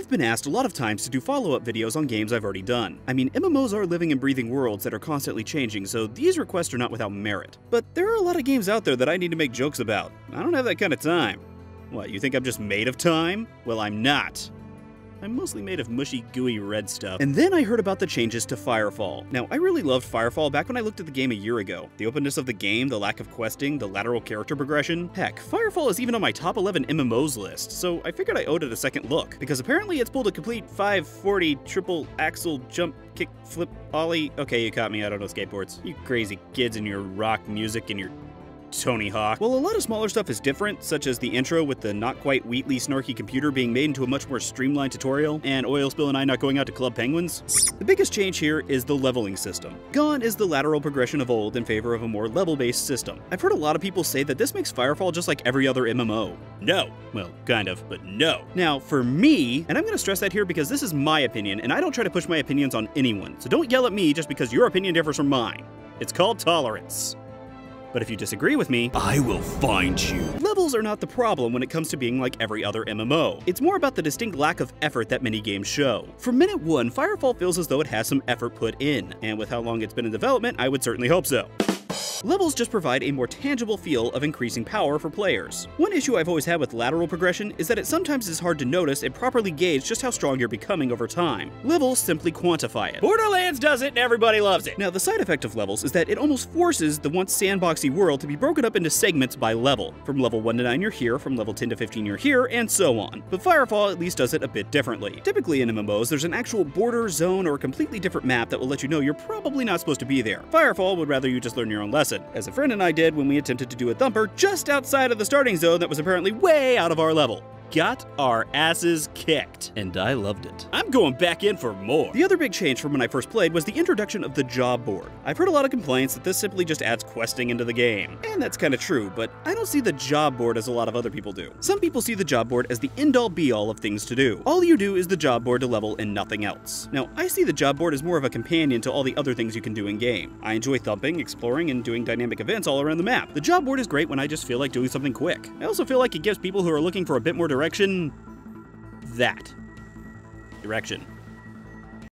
I've been asked a lot of times to do follow-up videos on games I've already done. I mean, MMOs are living and breathing worlds that are constantly changing, so these requests are not without merit. But there are a lot of games out there that I need to make jokes about. I don't have that kind of time. What, you think I'm just made of time? Well, I'm not. I'm mostly made of mushy, gooey red stuff. And then I heard about the changes to Firefall. Now, I really loved Firefall back when I looked at the game a year ago. The openness of the game, the lack of questing, the lateral character progression. Heck, Firefall is even on my top 11 MMOs list, so I figured I owed it a second look. Because apparently it's pulled a complete 540 triple axle jump, kick, flip, ollie. Okay, you caught me, I don't know skateboards. You crazy kids and your rock music and your Tony Hawk. Well, a lot of smaller stuff is different, such as the intro with the not quite Wheatley snarky computer being made into a much more streamlined tutorial, and Oil Spill and I not going out to Club Penguins. The biggest change here is the leveling system. Gone is the lateral progression of old in favor of a more level-based system. I've heard a lot of people say that this makes Firefall just like every other MMO. No. Well, kind of, but no. Now, for me, and I'm gonna stress that here because this is my opinion, and I don't try to push my opinions on anyone, so don't yell at me just because your opinion differs from mine. It's called tolerance. But if you disagree with me, I will find you. Levels are not the problem when it comes to being like every other MMO. It's more about the distinct lack of effort that many games show. From minute one, Firefall feels as though it has some effort put in, and with how long it's been in development, I would certainly hope so. Levels just provide a more tangible feel of increasing power for players. One issue I've always had with lateral progression is that it sometimes is hard to notice and properly gauge just how strong you're becoming over time. Levels simply quantify it. Borderlands does it and everybody loves it! Now, the side effect of levels is that it almost forces the once sandboxy world to be broken up into segments by level. From level 1 to 9 you're here, from level 10 to 15 you're here, and so on. But Firefall at least does it a bit differently. Typically in MMOs, there's an actual border, zone, or a completely different map that will let you know you're probably not supposed to be there. Firefall would rather you just learn your own lesson, as a friend and I did when we attempted to do a thumper just outside of the starting zone that was apparently way out of our level. Got our asses kicked. And I loved it. I'm going back in for more. The other big change from when I first played was the introduction of the job board. I've heard a lot of complaints that this simply just adds questing into the game. And that's kind of true, but I don't see the job board as a lot of other people do. Some people see the job board as the end-all be-all of things to do. All you do is the job board to level and nothing else. Now, I see the job board as more of a companion to all the other things you can do in-game. I enjoy thumping, exploring, and doing dynamic events all around the map. The job board is great when I just feel like doing something quick. I also feel like it gives people who are looking for a bit more direction. Direction.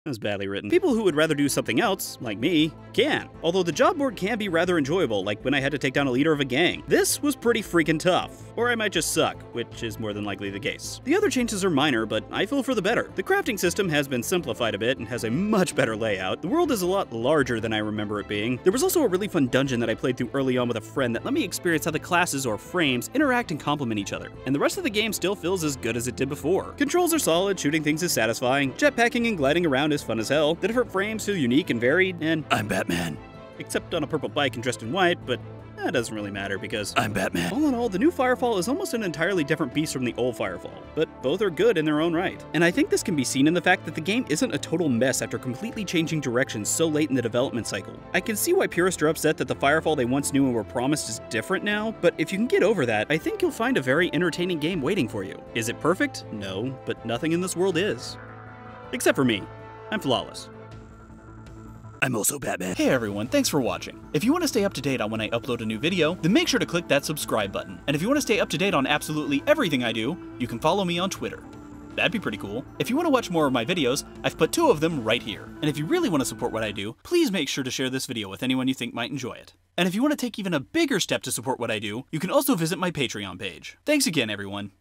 That was badly written. People who would rather do something else, like me, can. Although the job board can be rather enjoyable, like when I had to take down a leader of a gang. This was pretty freaking tough. Or I might just suck, which is more than likely the case. The other changes are minor, but I feel for the better. The crafting system has been simplified a bit and has a much better layout. The world is a lot larger than I remember it being. There was also a really fun dungeon that I played through early on with a friend that let me experience how the classes or frames interact and complement each other. And the rest of the game still feels as good as it did before. Controls are solid, shooting things is satisfying, jetpacking and gliding around is fun as hell, the different frames feel unique and varied, and I'm Batman. Except on a purple bike and dressed in white, but that doesn't really matter because I'm Batman. All in all, the new Firefall is almost an entirely different beast from the old Firefall, but both are good in their own right. And I think this can be seen in the fact that the game isn't a total mess after completely changing directions so late in the development cycle. I can see why purists are upset that the Firefall they once knew and were promised is different now, but if you can get over that, I think you'll find a very entertaining game waiting for you. Is it perfect? No, but nothing in this world is. Except for me. I'm flawless. I'm also Batman. Hey everyone, thanks for watching. If you want to stay up to date on when I upload a new video, then make sure to click that subscribe button. And if you want to stay up to date on absolutely everything I do, you can follow me on Twitter. That'd be pretty cool. If you want to watch more of my videos, I've put 2 of them right here. And if you really want to support what I do, please make sure to share this video with anyone you think might enjoy it. And if you want to take even a bigger step to support what I do, you can also visit my Patreon page. Thanks again, everyone.